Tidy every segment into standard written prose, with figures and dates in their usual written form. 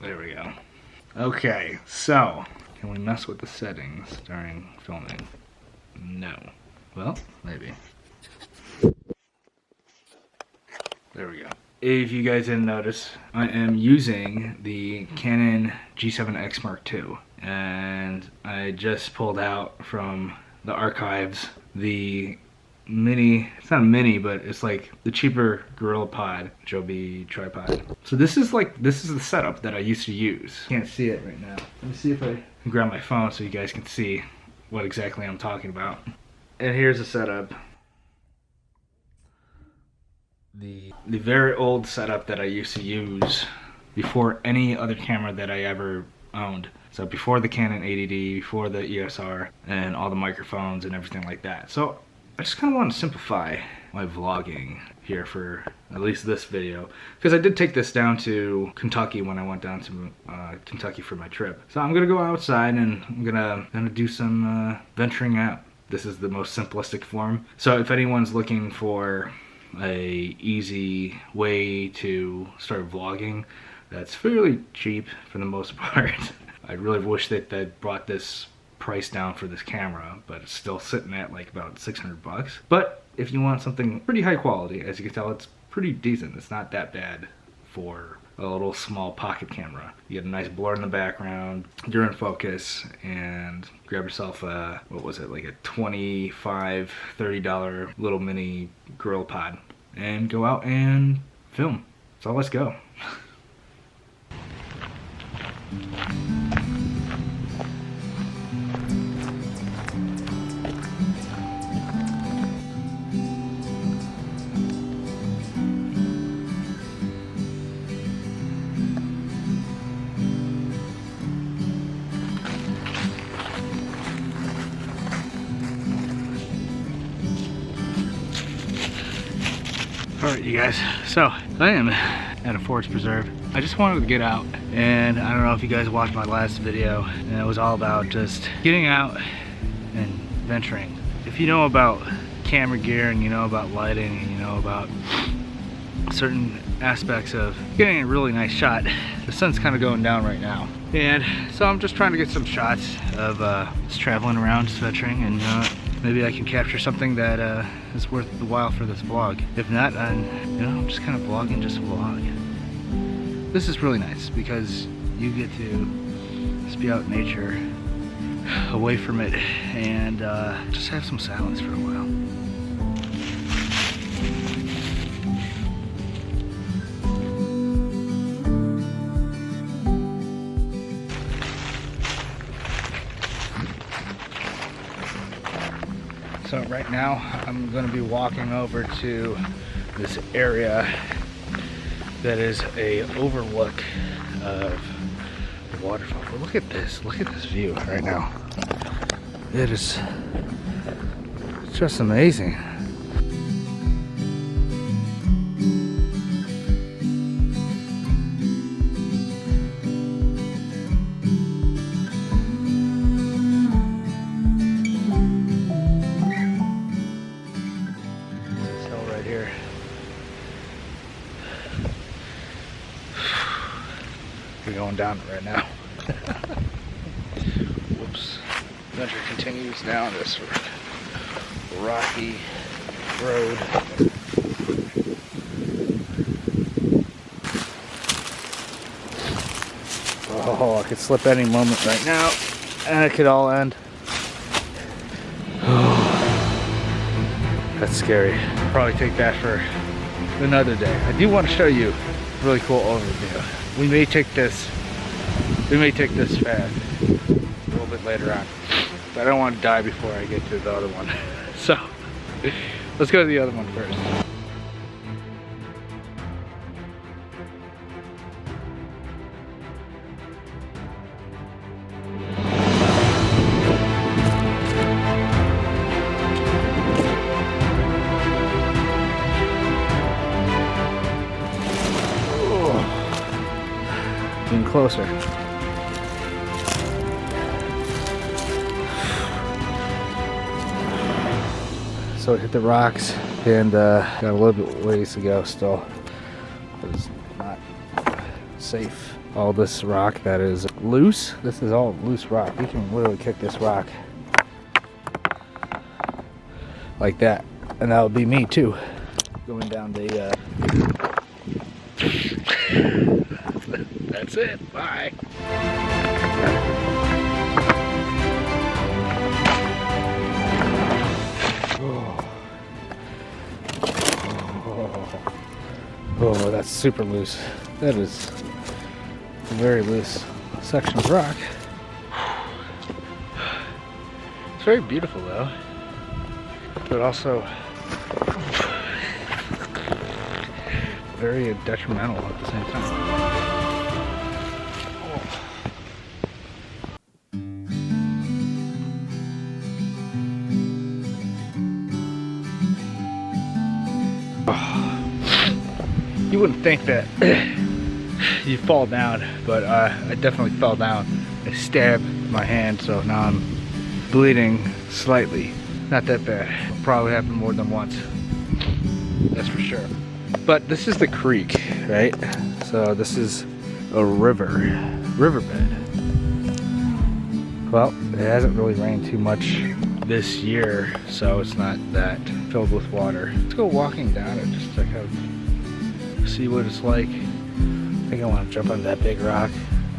There we go. Okay, so can we mess with the settings during filming? No. Well, maybe. There we go. If you guys didn't notice, I am using the Canon G7X Mark II, and I just pulled out from the archives the mini, it's not a mini, but it's like the cheaper GorillaPod Joby tripod. So this is the setup that I used to use. Can't see it right now. Let me see if I can grab my phone so you guys can see what exactly I'm talking about. And here's the setup. The very old setup that I used to use before any other camera that I ever owned. So before the Canon 80D, before the ESR, and all the microphones and everything like that. So I just kind of want to simplify my vlogging here for at least this video, because I did take this down to Kentucky when I went down to Kentucky for my trip. So I'm gonna go outside and I'm gonna do some venturing out. This is the most simplistic form. So if anyone's looking for a easy way to start vlogging that's fairly cheap for the most part, I really wish that they brought this price down for this camera, but it's still sitting at like about 600 bucks. But if you want something pretty high quality, as you can tell, it's pretty decent. It's not that bad for a little small pocket camera. You get a nice blur in the background, you're in focus, and grab yourself a, what was it, like a $25, $30 little mini GorillaPod and go out and film. So let's go. Alright you guys, so I am at a forest preserve. I just wanted to get out, and I don't know if you guys watched my last video, and it was all about just getting out and venturing. If you know about camera gear and you know about lighting and you know about certain aspects of getting a really nice shot, the sun's kind of going down right now. And so I'm just trying to get some shots of just traveling around, just venturing, and maybe I can capture something that is worth the while for this vlog. If not, then, I'm just kind of vlogging just to vlog. This is really nice because you get to just be out in nature, away from it, and just have some silence for a while. So right now I'm going to be walking over to this area that is a overlook of the waterfall. But look at this view right now. It is just amazing. We're going down it right now. Whoops. Adventure continues down this rocky road. Oh, I could slip any moment right now, and it could all end. Oh, that's scary. Probably take that for another day. I do want to show you a really cool overview. We may take this path a little bit later on, but I don't want to die before I get to the other one. So let's go to the other one first. Getting closer. So it hit the rocks and got a little bit ways to go still. But it's not safe. All this rock that is loose, this is all loose rock. You can literally kick this rock like that, and that would be me too, going down the that's it, bye. Oh, that's super loose. That is a very loose section of rock. It's very beautiful though, but also very detrimental at the same time. You wouldn't think that you'd fall down, but I definitely fell down. I stabbed my hand, so now I'm bleeding slightly. Not that bad. It'll probably happen more than once. That's for sure. But this is the creek, right? So this is a riverbed. Well, it hasn't really rained too much this year, so it's not that filled with water. Let's go walking down it just to kind of see what it's like. I think I want to jump on that big rock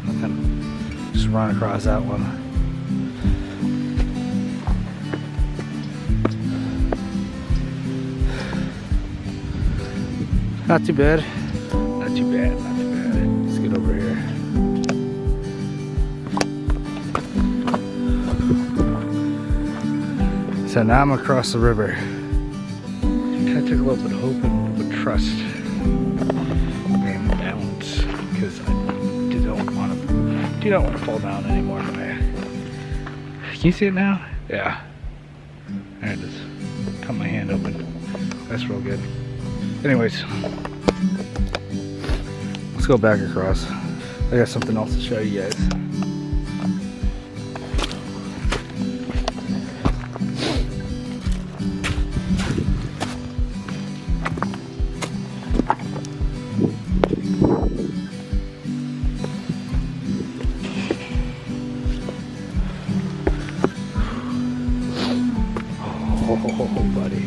and kind of just run across that one. Not too bad. Not too bad, not too bad. Let's get over here. So now I'm across the river. Kind of took a little bit of hope and a little bit of trust and balance, because I do not want to fall down anymore. Can you see it now? Yeah. There it is. Cut my hand open. That's real good. Anyways, let's go back across. I got something else to show you guys. Oh, buddy.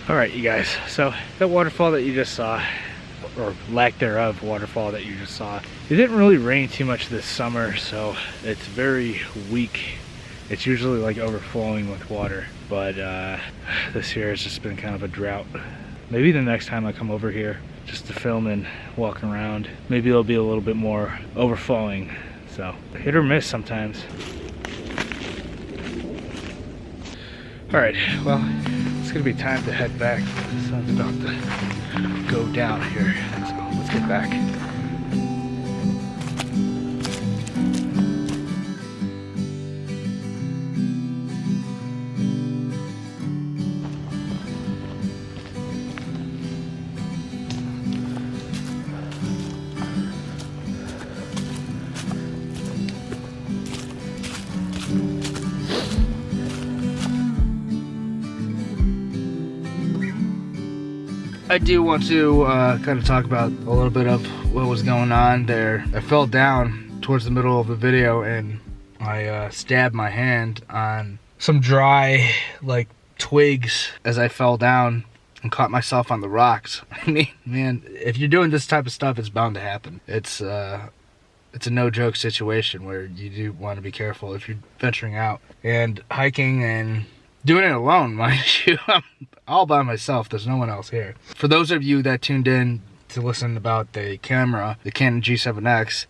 Alright, you guys, so that waterfall that you just saw, or lack thereof waterfall that you just saw, it didn't really rain too much this summer, so it's very weak. It's usually like overflowing with water, but this year has just been kind of a drought. Maybe the next time I come over here just to film and walk around, maybe it'll be a little bit more overflowing. So hit or miss sometimes. Alright, well, it's gonna be time to head back. The sun's about to go down here, so let's get back. I do want to kind of talk about a little bit of what was going on there. I fell down towards the middle of the video and I stabbed my hand on some dry like twigs as I fell down and caught myself on the rocks. I mean, man, if you're doing this type of stuff, it's bound to happen. It's a no joke situation where you do want to be careful if you're venturing out and hiking and doing it alone, mind you. I'm all by myself. There's no one else here. For those of you that tuned in to listen about the camera, the Canon G7X,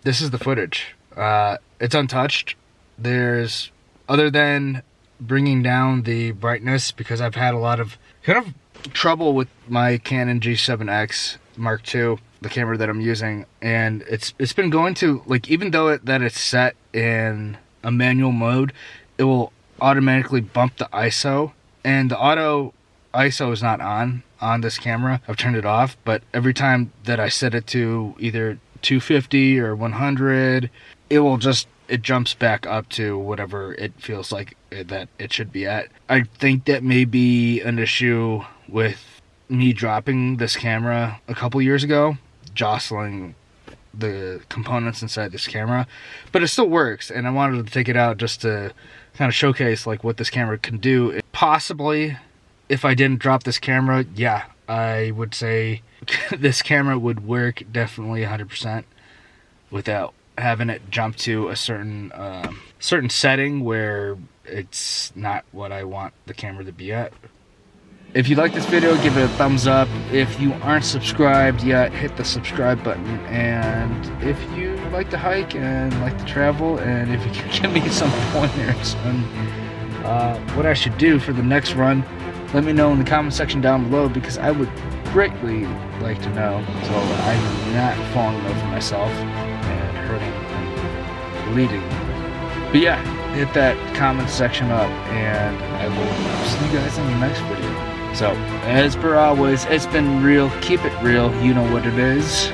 this is the footage. It's untouched. There's, other than bringing down the brightness, because I've had a lot of kind of trouble with my Canon G7X Mark II, the camera that I'm using, and it's been going to, like, even though that it's set in a manual mode, it will automatically bump the ISO, and the auto ISO is not on this camera. I've turned it off, but every time that I set it to either 250 or 100, it jumps back up to whatever it feels like that it should be at. I think that may be an issue with me dropping this camera a couple years ago, jostling the components inside this camera, but it still works, and I wanted to take it out just to kind of showcase like what this camera can do. Possibly, if I didn't drop this camera, yeah, I would say this camera would work definitely 100% without having it jump to a certain setting where it's not what I want the camera to be at. If you like this video, give it a thumbs up. If you aren't subscribed yet, hit the subscribe button. And if you like to hike and like to travel, and if you can give me some pointers on what I should do for the next run, let me know in the comment section down below, because I would greatly like to know, so I'm not falling in love with myself and hurting and bleeding. But yeah, hit that comment section up, and I will see you guys in the next video. So, as per always, it's been real. Keep it real. You know what it is.